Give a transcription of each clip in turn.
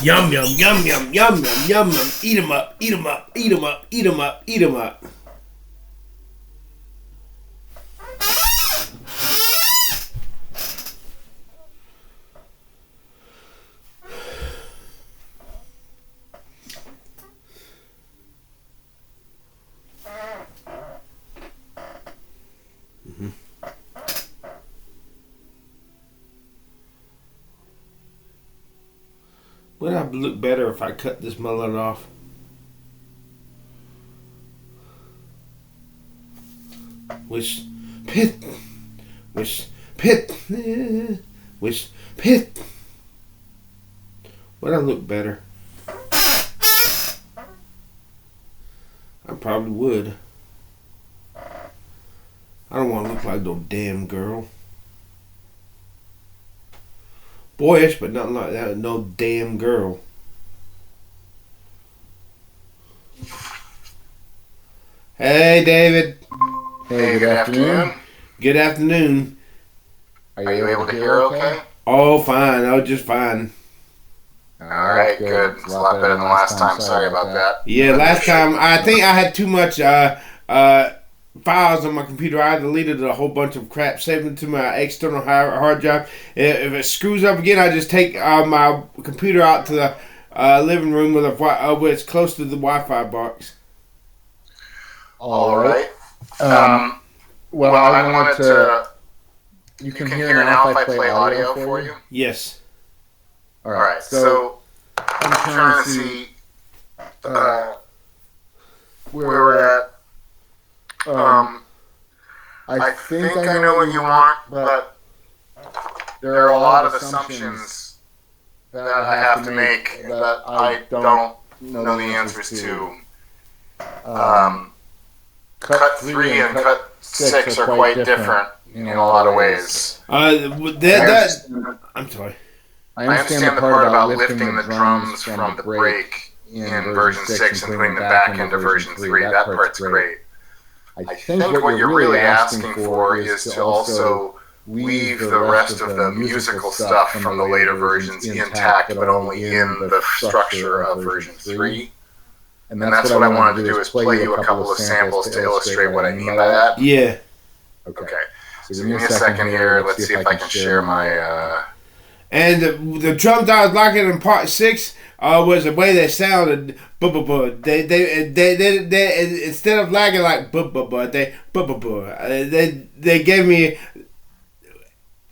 Yum, yum, yum, yum, yum, yum, yum, yum. Eat 'em up, eat 'em up, eat 'em up, eat 'em up, eat 'em up. Would I look better if I cut this mullet off? Wish pit, wish pit, wish pit. Would I look better? I probably would. I don't want to look like no damn girl. Boyish, but nothing like that. No damn girl. Hey, David. Hey, good afternoon. Good afternoon. Are you able to hear okay? Oh, fine. Oh, just fine. Alright, good. It's a lot better than last time. Sorry about that. Yeah, last time, I think I had too much files on my computer. I deleted a whole bunch of crap, saved it to my external hard drive. If it screws up again, I just take my computer out to the living room where it's close to the Wi-Fi box. All right. Well, I wanted to. You can hear now if I play audio for you? Yes. All right. So I'm trying to see where we're at. I think I know what you want, but there are a lot of assumptions that I have to make that I don't know the answers to. Cut 3 and cut 6 are quite different in a lot of ways. I'm sorry. I understand the part about lifting the drums from the break in version 6 and putting them back into version 3. That part's great. I think what you're really asking for is to also leave the rest of the musical stuff from the later versions intact, but only in the structure of version 3. And that's what I wanted to do is play you a couple of samples to illustrate what I mean by that. Yeah. Okay. So give me a second here. Let's see if I can share my... And the drums I was liking in part 6 was the way they sounded. They instead of lagging like they gave me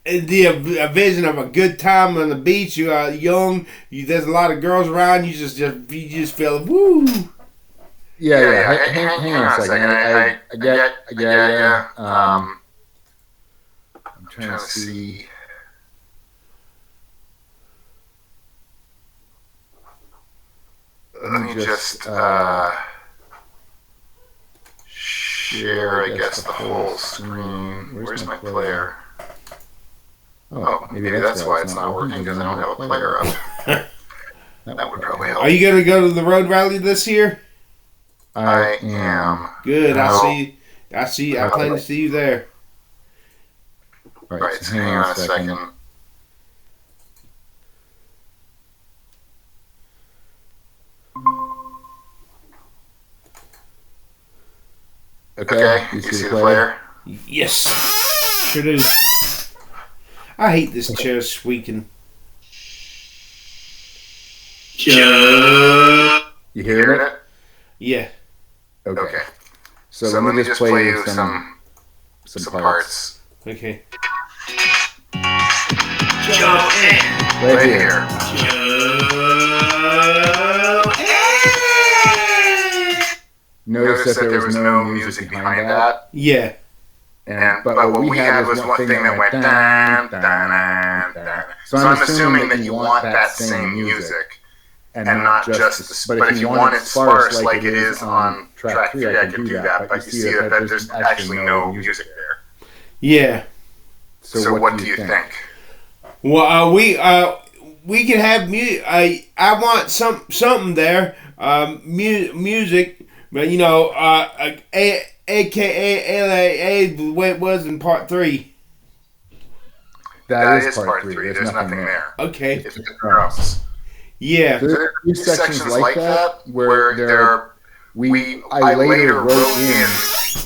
a vision of a good time on the beach. You are young. There's a lot of girls around. You just feel woo. Yeah. Hang on a second. I get. I'm trying to see. Let me just share, I guess, the whole screen. Where's my player? Oh, maybe that's why it's not working, because I don't have a player up. That would probably help. Are you going to go to the road rally this year? I am. Good. I see. I plan to see you there. Right, so hang on a second. Okay, you see the player? Yes. Sure do. I hate this chair squeaking. You hearing it? Yeah. Okay. So let me just play you some parts. Okay. JoAnne. Right here. Notice that there was no music behind that. Yeah. But what we had was one thing that went dan, dan, dan, dan. So I'm assuming that you want that same music and not just the, but if you want it sparse like it is on track 3, I can do that. But you see that there's actually no music there. Yeah. So what do you think? Well, we can have music. I want something there. Music. But AKA the way it was in part 3. That is part 3. There's nothing there. Okay. It's the drums. Yeah. There are a few sections like that where I later wrote in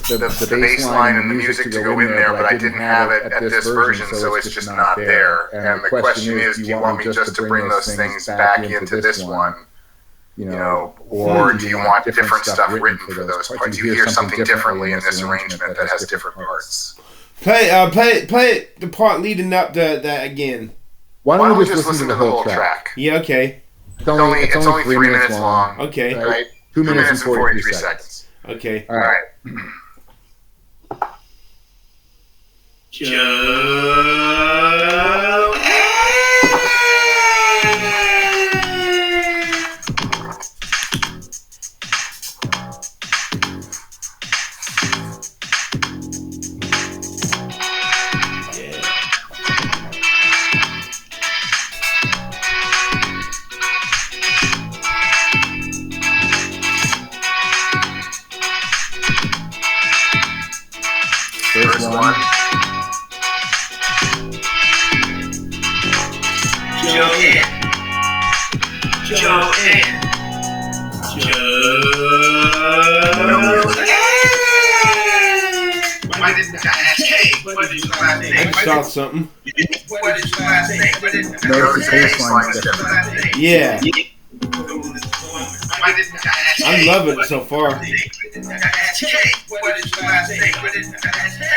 the bass line and the music to go in there, but I didn't have it at this version, so it's just not there. And the question is, do you want me just to bring those things back into this one? Or do you want different stuff written for those parts? You hear something differently in this arrangement that has different parts. Play the part leading up to that again. Why don't we just listen to the whole track? Yeah, okay. It's only 3 minutes long. Okay. Right? 2 minutes and 43 seconds. Okay. All right. First one. JoAnne. Why didn't I ask? Hey, what is your last name? Start something. What is your last name? Notice the bass line is different. Yeah. Why didn't I ask? I'm loving it so far. What is your last name? What is your last name?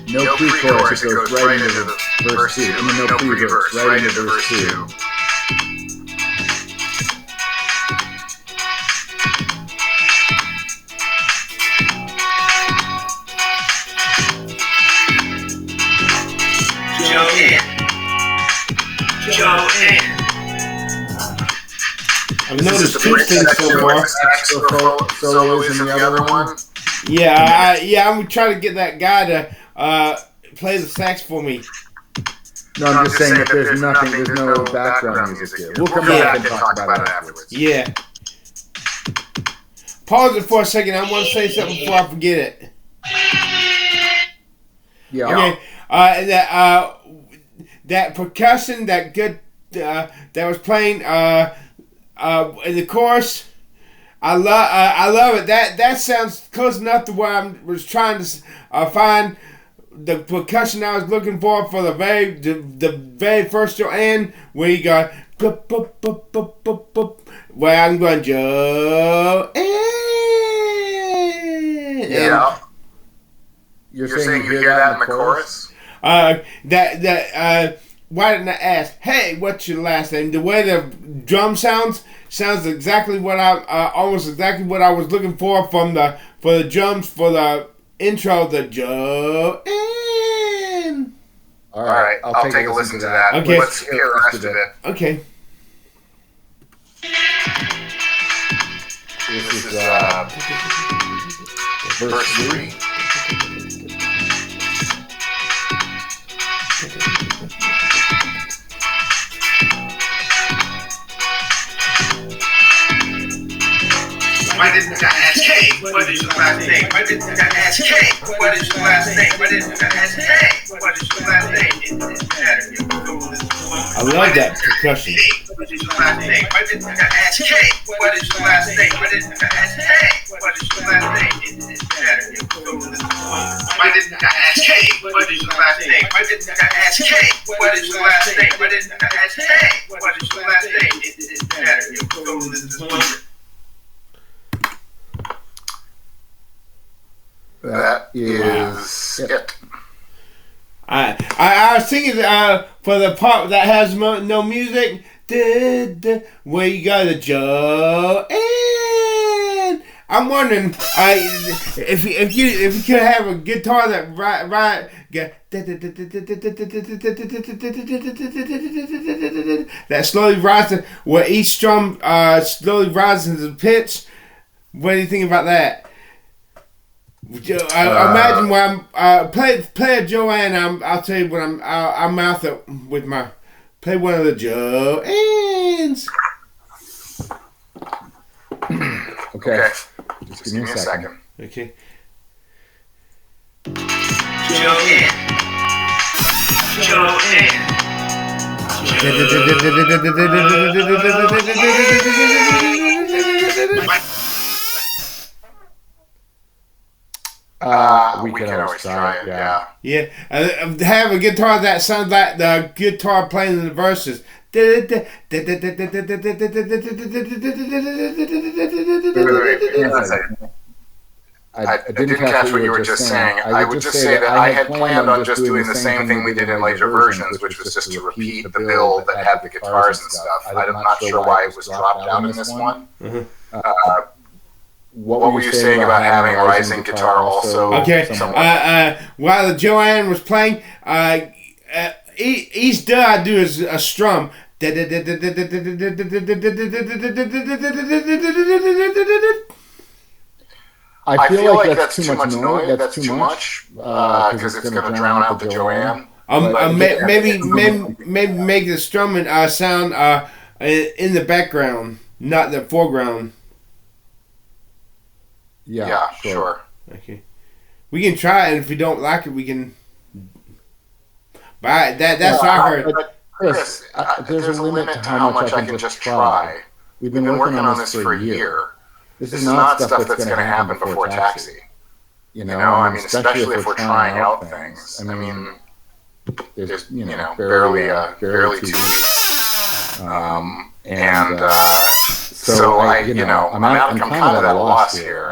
No pre-chorus, it goes right into the verse 2. I mean, no pre-verse, right into verse 2. JoAnne. I've noticed two things so far. Solo is in the other one. Yeah, I'm trying to get that guy to play the sax for me. No, I'm just saying that there's no background music here. We'll come back and talk about it afterwards. Yeah. Pause it for a second. I want to say something before I forget it. Yeah. Okay. That percussion, that good, that was playing in the chorus. I love it. That sounds close enough to where I was trying to find the percussion I was looking for the very first JoAnne, where you go boop, boop, boop, boop, boop, boop, where I'm going JoAnne. Yeah. You're saying you hear that in the chorus? Why didn't I ask? Hey, what's your last name? The way the drum sounds exactly what almost exactly what I was looking for the drums for the intro. The JoAnne. All right, I'll take a listen to that. Okay, let's hear the rest of it. Okay. This is verse 3. Why didn't I ask? Hey, what is your last name? Why didn't I ask? Hey, what is your last name? Why didn't I ask? Hey, what is your last name? I love that percussion. What is your last name? Why didn't I ask? Hey, what is your last name? Why didn't I ask? Hey, what is your last name? Why didn't I ask? Hey, what is your last name? Why didn't I ask? Hey, what is your last name? Why didn't I ask? Hey, what is your last name? That is it. I was thinking for the part that has no music, where you go to JoAnne. I'm wondering if you could have a guitar that that slowly rises, where each strum slowly rises into pitch. What do you think about that? I imagine when I'm play a JoAnne. I'll tell you when I'll mouth it with my play one of the JoAnnes. Okay. Just give me a second. Okay. JoAnne. We can always try it, yeah. Yeah, have a guitar that sounds like the guitar playing in the verses. I didn't catch what you were just saying. I would just say that I had planned on just doing the same thing we did in later versions, which was just to repeat the build that had the guitars and stuff. I'm not sure why it was dropped out in this one. What were you saying about having a rising guitar also? Okay. While the JoAnne was playing, each duh I do is a strum. I feel like that's too much noise. That's too much because it's going to drown out the JoAnne. Maybe make the strumming sound in the background, not the foreground. Yeah, sure. Okay, we can try it. And if we don't like it, we can buy it. That's what I heard. Chris, there's a limit to how much I can just try. We've been working on this for a year. This is not stuff that's going to happen before Taxi. You know, I mean, especially if we're trying out things. I mean, there's barely 2 weeks, so I'm kind of at a loss here.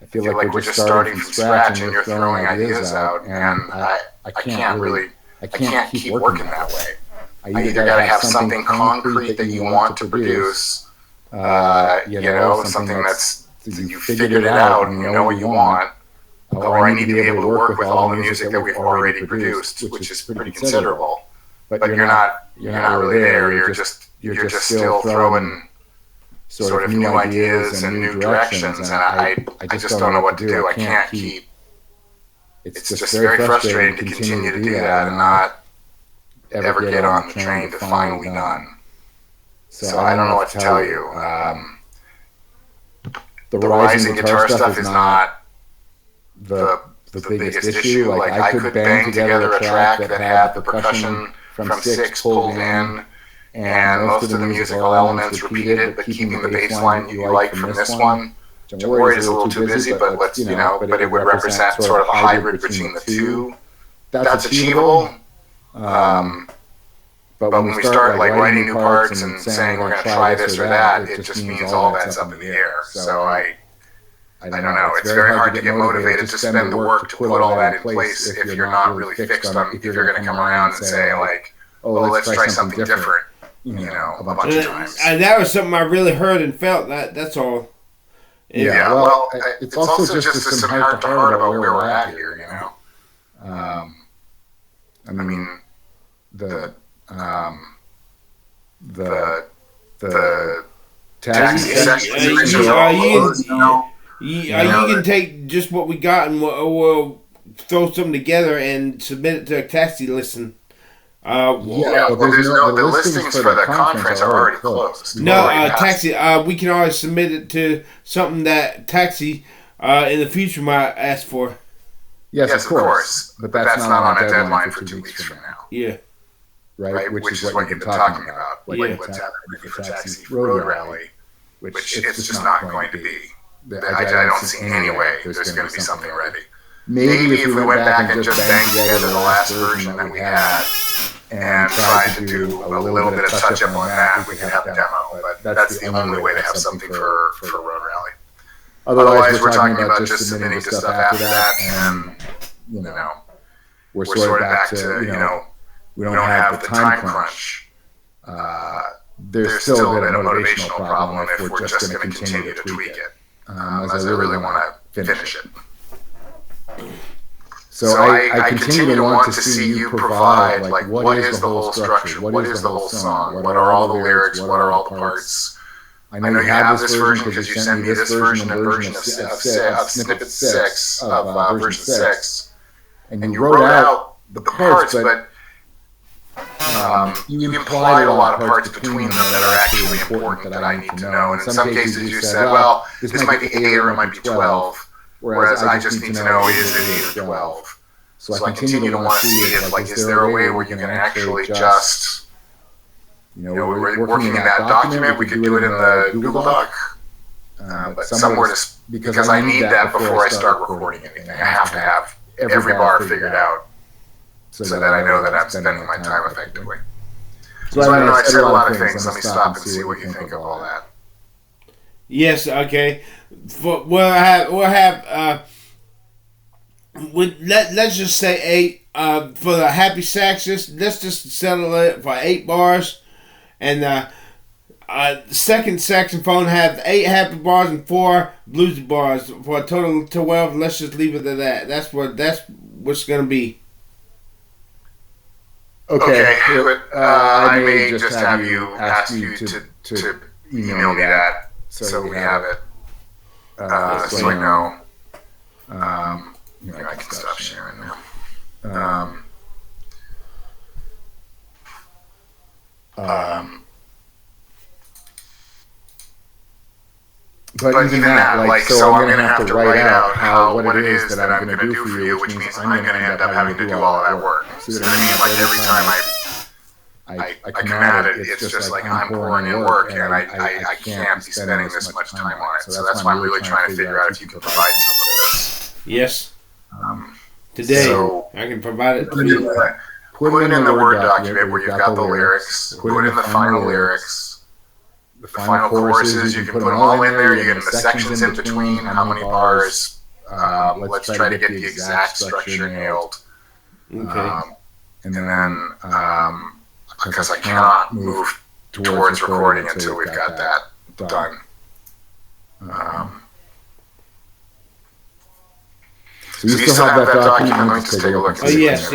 I feel like we're just starting from scratch, and you're throwing ideas out, and I can't keep working that way. I either got to have something concrete that you want to produce, something that's you figured it out and you know what you want, or I need to be able to work with all the music that we've already produced, which is pretty considerable. But you're not really there. You're just still throwing sort of new ideas and new directions, and I just don't know what to do. I can't keep. It's just very frustrating to continue to do that and not ever get on the train to finally done. So I don't know what to tell you. The rising guitar stuff is not the biggest issue. Like I could bang together a track that had the percussion from 6 pulled in, and most of the musical elements repeated, but keeping the bass line you like from this one. I'm worried it's a little too busy, but but it would represent sort of a hybrid between the two. That's achievable. But when we start like writing new parts and saying we're going to try this or that, it just means all that's up in the air. So I don't know. It's very hard to get motivated to spend the work to put all that in place if you're not really fixed on if you're going to come around and say like, oh, let's try something different. A bunch of times. And that was something I really heard and felt. That's all. Yeah. Well, it's also just some heart to heart about where we're at here. I mean, the taxi section. You can take just what we got and we'll throw something together and submit it to a taxi listen. The listings for the conference are already closed. Taxi. We can always submit it to something that taxi in the future might ask for. Yes, of course. But that's not on a deadline for 2 weeks from now. Yeah. Right, which is what you've been talking about. Like what's happening for Taxi Road Rally, which it's just not going to be. I don't see any way there's going to be something ready. Maybe if we went back and just banged together the last version that we had and tried to do a little bit of touch-up on that, we could have a demo. But that's the only way to have something for Road Rally. Otherwise, we're talking about just submitting to stuff after that, and, we're sort of back to, we don't have the time crunch. There's still a bit of a motivational problem if we're just going to continue to tweak it, as I really want to finish it. So I continue to want to see you provide, like, what is the whole structure? What is the whole song? What are all the lyrics? What are all the parts? I know you have this version because you sent me this version and version of snippet 6 of version 6, and you wrote out the parts, but you implied a lot of parts between them that are actually important that I need to know. And in some cases you said, well, this might be 8 or it might be 12, whereas I just need to know, is it 8 or 12? So I continue to want to see it, like, is there a way where you can actually just we're working in that document. We could do it in the Google Doc. But somewhere because I need that before I start recording anything. I have to have every bar figured out so that I know that I'm spending my time effectively. So I know I said a lot of things. Let me stop and see what you think of all that. Yes, okay. Let's just say 8 for the happy sax. Let's just settle it for 8 bars, and the second saxophone have 8 happy bars and 4 bluesy bars for a total of 12. Let's just leave it at that. That's what's gonna be. Okay, but I may just have you ask you to email me that so we have it. So I know. I can stop sharing now. But even that, so I'm going to have to write out what it is that I'm going to do for you, which means I'm going to end up having to do all of that work. So I mean, like every time I come at it, it's just like I'm pouring in work, and I can't be spending this much time on it. So that's why I'm really trying to figure out if you can provide some of this. Yes. Today, so I can provide it to you. Put it in the Word document where you've got the lyrics. Put in the final lyrics. The final choruses, you can put them all in there. You get the sections in between, how many bars. Let's try to get the exact structure nailed. Okay. And then, because I cannot move towards recording until we've got that done. So you still have that document? Let me just take a look. Oh, yes.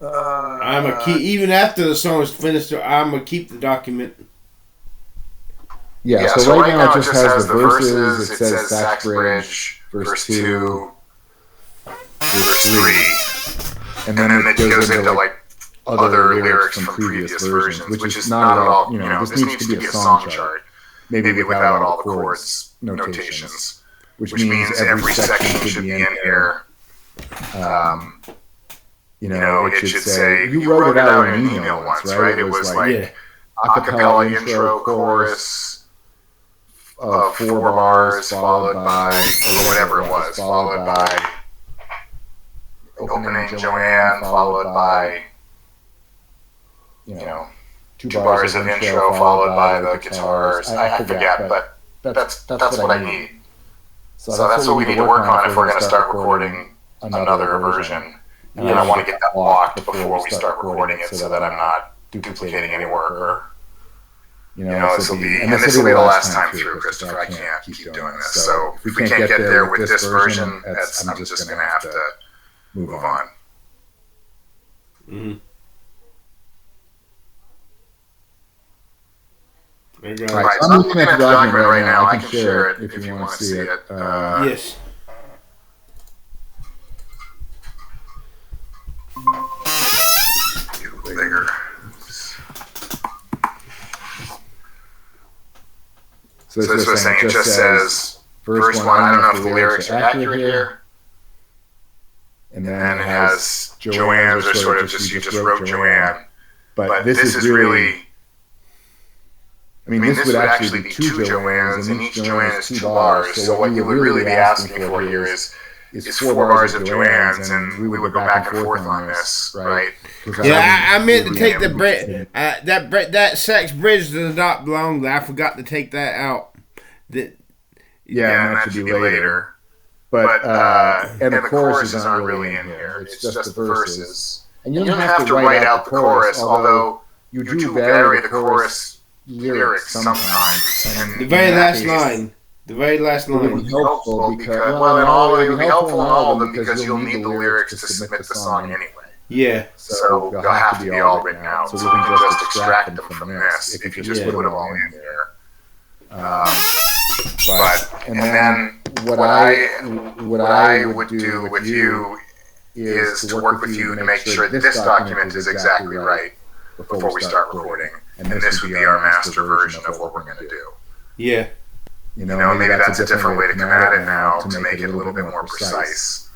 I'm gonna keep, even after the song is finished, I'm gonna keep the document. Yeah, so right now it just has the verses. It says sax bridge, verse 2, verse 3, and then it goes into like other lyrics from previous versions, which is not at all. This needs to be a song chart, maybe without all the chords notations, which means every section should be in here. It should say, you wrote it out in an email once, right? It was like acapella intro, chorus, 4 bars, followed by, or whatever it was, followed by opening JoAnne, followed by, 2 bars of intro, followed by the guitars. I forget, but that's what I need. So that's what we need to work on if we're going to start recording another version. And I want to get that locked before we start recording it so that I'm not duplicating any work or, this will be the last time through, Christopher. I can't keep doing this. So if we can't get there with this version, I'm just going to have to move on. Mm-hmm. Right, so I'm looking at the document right now. I can share it if you want to see it. Yes. Get a little bigger. So this was saying, it just says, verse 1, I don't know if the lyrics are accurate here. And then it has JoAnne, or sort of just, you just wrote JoAnne. But this is really, this would actually be 2 JoAnnes, and each JoAnne is 2 bars. So what you would really be asking for here is 4 bars of JoAnnes, and we would go back and forth on this, right? Yeah, I meant to take the that sax bridge does not belong there. I forgot to take that out. And that should be later. But and the choruses aren't really in here. It's just the verses. And you don't have to write out the chorus, although you do vary the chorus lyrics sometimes. And the very last line. The very last line. It would be helpful because, it would be helpful in all of them because you'll need the lyrics to submit the song anyway. Yeah. So they'll have to be all written out. So we can just extract them from this if you just put them all in there. And then what I would do with you is to work with you to make sure this document is exactly right before we start recording. And this would be our master version of what we're going to do. Yeah. Maybe that's a different way to come at it now to make it a little bit more precise.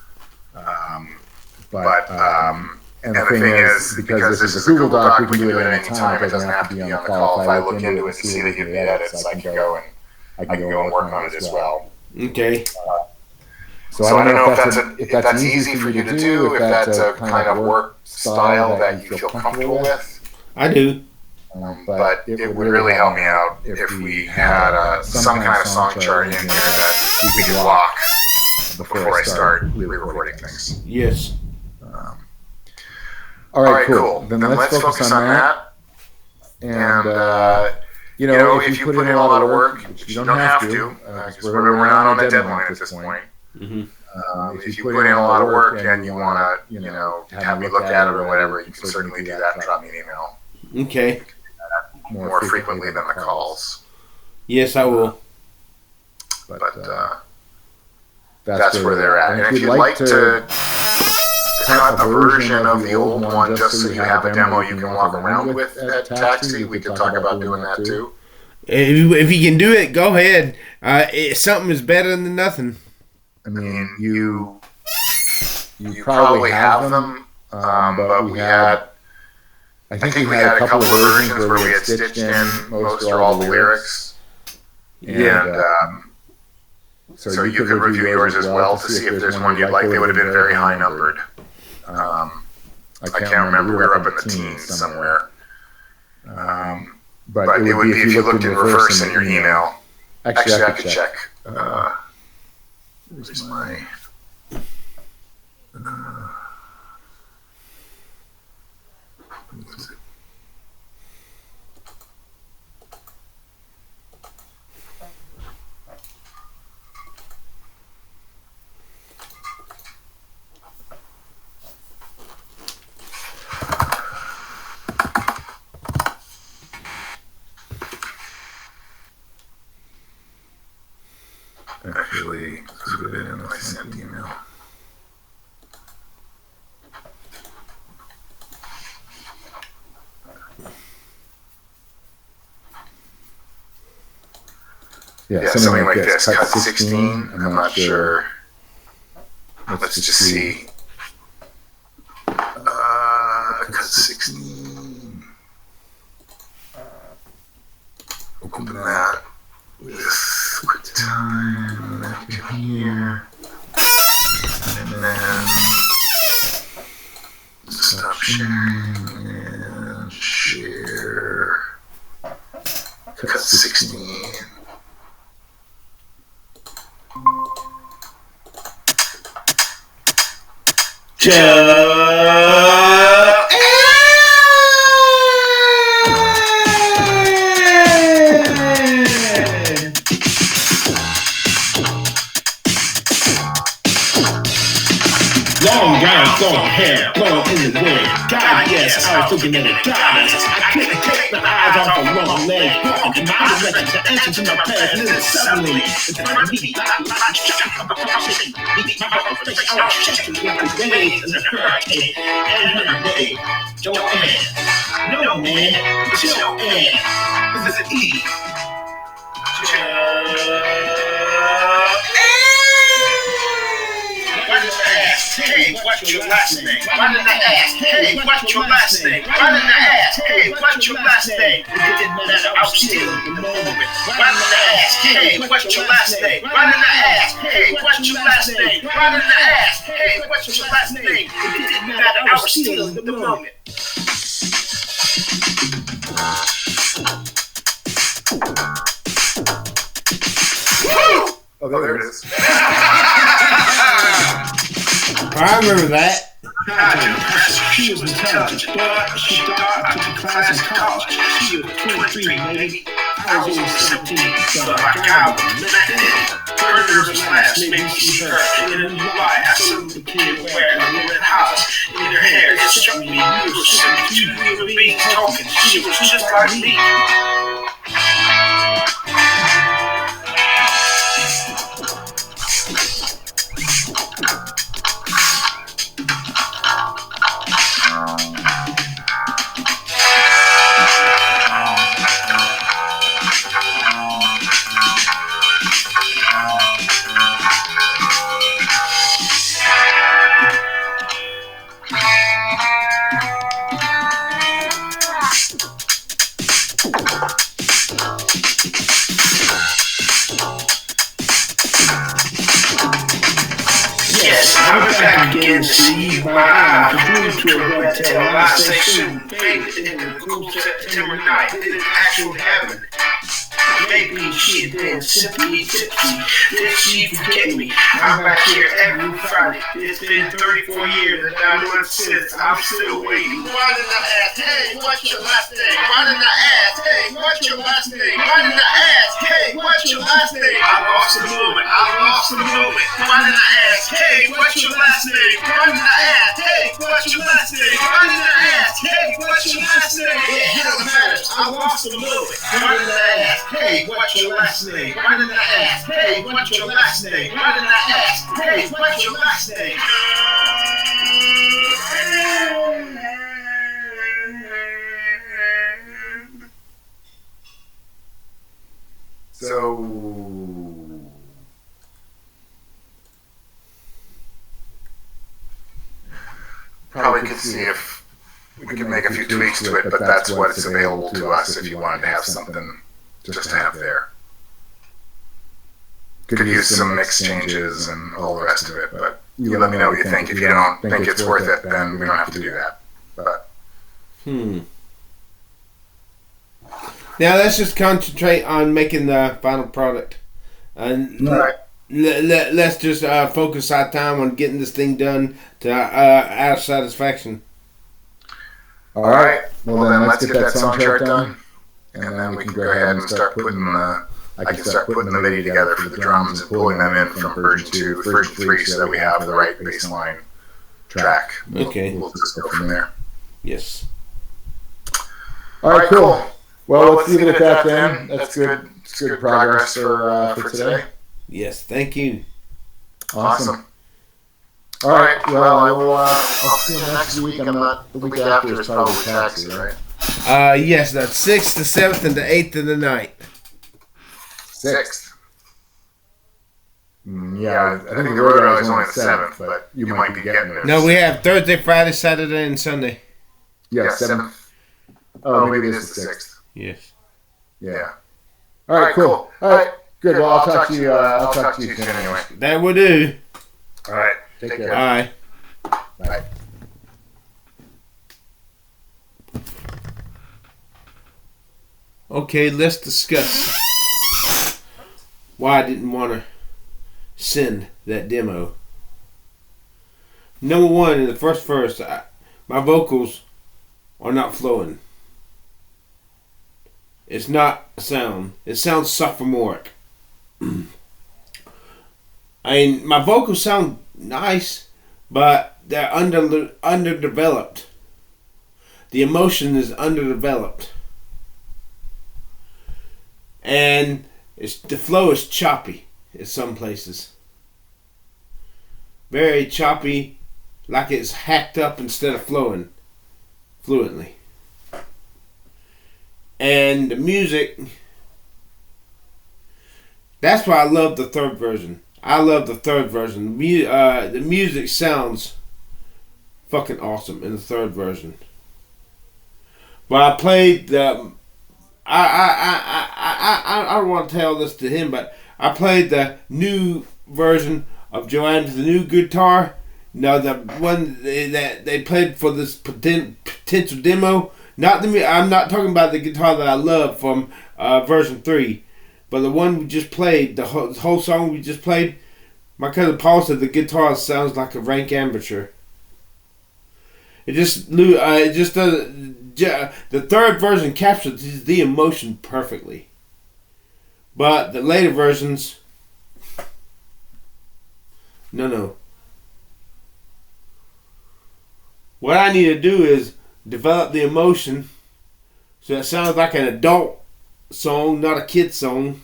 And the thing is, because this is a Google Doc, we can do it at any time. It doesn't have to be on the call. If I look into it and see that you have the edits, I can go and work on it as well. Okay. So I don't know if that's easy for you to do, if that's a kind of work style that you feel comfortable with. I do. But it would really help me out if we had some kind of song chart in here that we could block before I start re-recording things. Yes. All right, cool. Then let's focus on that. And, if you put in a lot of work, which you don't have to, because we're not on a deadline at this point. Mm-hmm. If you put in a lot of work and you want to, have me look at it or whatever, you can certainly do that and drop me an email. Okay. More frequently than the calls. Yes, I will. But that's where they're at. And if you'd like to cut a version of the old one just so you have a demo you can walk around with at Taxi, we could talk about doing that too. If you can do it, go ahead. Something is better than nothing. I mean, you probably have them, but we had, I think we had a couple of versions where we had stitched in most or all the lyrics. And so you could review yours as well to see if there's one you'd like. They would have been very high numbered. I can't remember. We were up in the teens somewhere. But it would be if you looked in reverse in your email. Actually, I could check. Where's my... Actually, let's put it in my sent email. Yeah, something like this. Cut 16. I'm not sure. Let's just see. Cut 16. Open that with QuickTime. Left it here. And then stop sharing and share. Cut 16. Long brown, long hair, blowing in the wind. God, yes, I was looking at a goddess. I couldn't take my eyes off her long legs. And my direction to answer to my past. And then suddenly, in front of me, like shot from a conversation. Beat my heart face out, checking with the waves and the hurricane. And her name, JoAnne. No, man, it's JoAnne. This is an E. Why did I ask, hey, what's your last name? Why did I ask, hey, what's your last name? Why did I ask, hey, what's your last name? It didn't matter, I was still in the moment. Why did I ask, hey, what's your last name? Why did I ask, hey, what's your last name? Why did I ask, hey, what's your last name? It didn't matter, I was still in the moment. Oh, there it is. I remember that. She was intelligent, but she thought I took a class in college. She was 23, maybe. I was only 17, so I got her nervous last, maybe she hurt. And then why I saw the kid wear a little house in her hair. It struck me, you were 72, you were being talking. She was just like me. begin to see my eyes glued to a red tail. I say soon, faded in the cool September night. It is actual heaven. Maybe she been simply tipsy. Did she forget me? I'm back here every Friday. It's been 34 years and I know it since. I'm still waiting. Why did I ask, hey, what's your last name? Why did I ask, hey, what's your last name? Why did I ask, hey, what's your last name? I lost the moment. Why did I ask, hey, what's your last name? Why did I ask, hey, what's your last name? Why did I ask, hey, what's your last name? It hell matters. I lost the moment. Why did I ask, hey, what's your last name? Why did I ask, hey, what's your last name? Why did I ask, hey, what's your last name? So probably could see if we could make a few tweaks to it, but that's what's available to us if you wanted to have something just to have there. Could use some mix changes and all the rest of it, but you let me know what you think. If you don't think it's worth it, then we don't have to do that. But Now let's just concentrate on making the final product, and let's just focus our time on getting this thing done to our satisfaction. All right. Well, then let's get that song chart done, and then we can go ahead and start putting I can start putting the MIDI together for the drums and pulling them in from version 2 to version 3 so that we have the right bass line track. Okay. We'll just go from there. Yes. All right, cool. Well, let's leave it at that then. That's good. It's good progress for today. Yes, thank you. Awesome. All right. Well, I'll see you next week. The week after is probably taxi, right? Yes, that's 6th, the 7th, and the 8th, and the 9th. 6th. Yeah, I think the rodeo is only the 7th, but you might be getting there. No, we have Thursday, Friday, Saturday, and Sunday. Yeah, 7th. Oh, maybe it is the 6th. Yes. Yeah. All right, cool. All right, good. Well, I'll talk to you. I'll talk to you soon anyway. That will do. All right. Take care. Bye. Bye. Okay, let's discuss why I didn't want to send that demo. Number one, in the first verse, my vocals are not flowing. It's not a sound. It sounds sophomoric. I mean, my vocals sound nice, but they're underdeveloped. The emotion is underdeveloped. And the flow is choppy in some places. Very choppy, like it's hacked up instead of flowing fluently. And the music, that's why I love the third version. I love the third version. The music sounds fucking awesome in the third version. But I played the... I don't want to tell this to him, but I played the new version of JoAnne, the new guitar. No, the one that they played for this potential demo. I'm not talking about the guitar that I love from version 3, but the one we just played, the whole song we just played. My cousin Paul said the guitar sounds like a rank amateur. It just does. The third version captures the emotion perfectly, but the later versions, no. What I need to do is develop the emotion so it sounds like an adult song, not a kid song.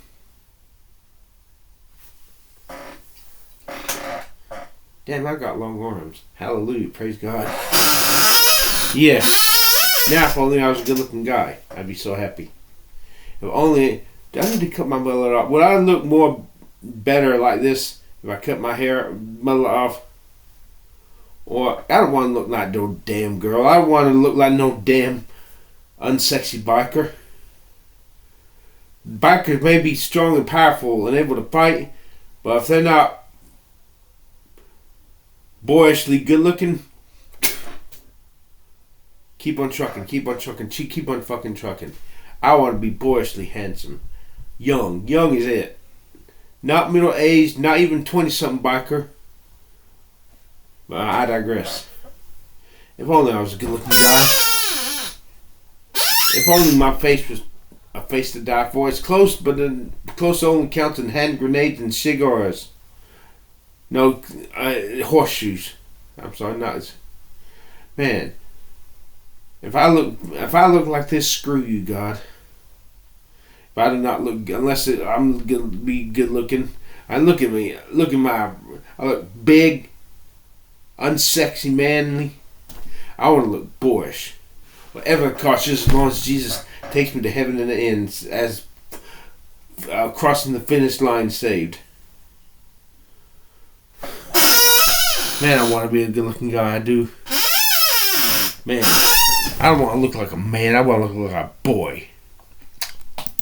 Damn, I got long arms. Hallelujah, praise God. Yes. Now, if only I was a good-looking guy, I'd be so happy. If only... Do I need to cut my mullet off? Would I look better like this if I cut my mullet off? Or, I don't want to look like no damn girl. I don't want to look like no damn unsexy biker. Bikers may be strong and powerful and able to fight, but if they're not boyishly good looking. Keep on trucking, keep on trucking, keep on fucking trucking. I want to be boyishly handsome. Young is it. Not middle aged, not even 20-something biker. But I digress. If only I was a good looking guy. If only my face was a face to die for. It's close, but close only counts in hand grenades and cigars. No, horseshoes. I'm sorry, not. Man, if I look like this, screw you, God. If I do not look, unless I'm gonna be good looking, and look at me, I look big, unsexy, manly. I want to look boyish. Whatever it costs, just as long as Jesus takes me to heaven in the end, as crossing the finish line saved. Man, I want to be a good looking guy, I do. Man, I don't want to look like a man, I want to look like a boy.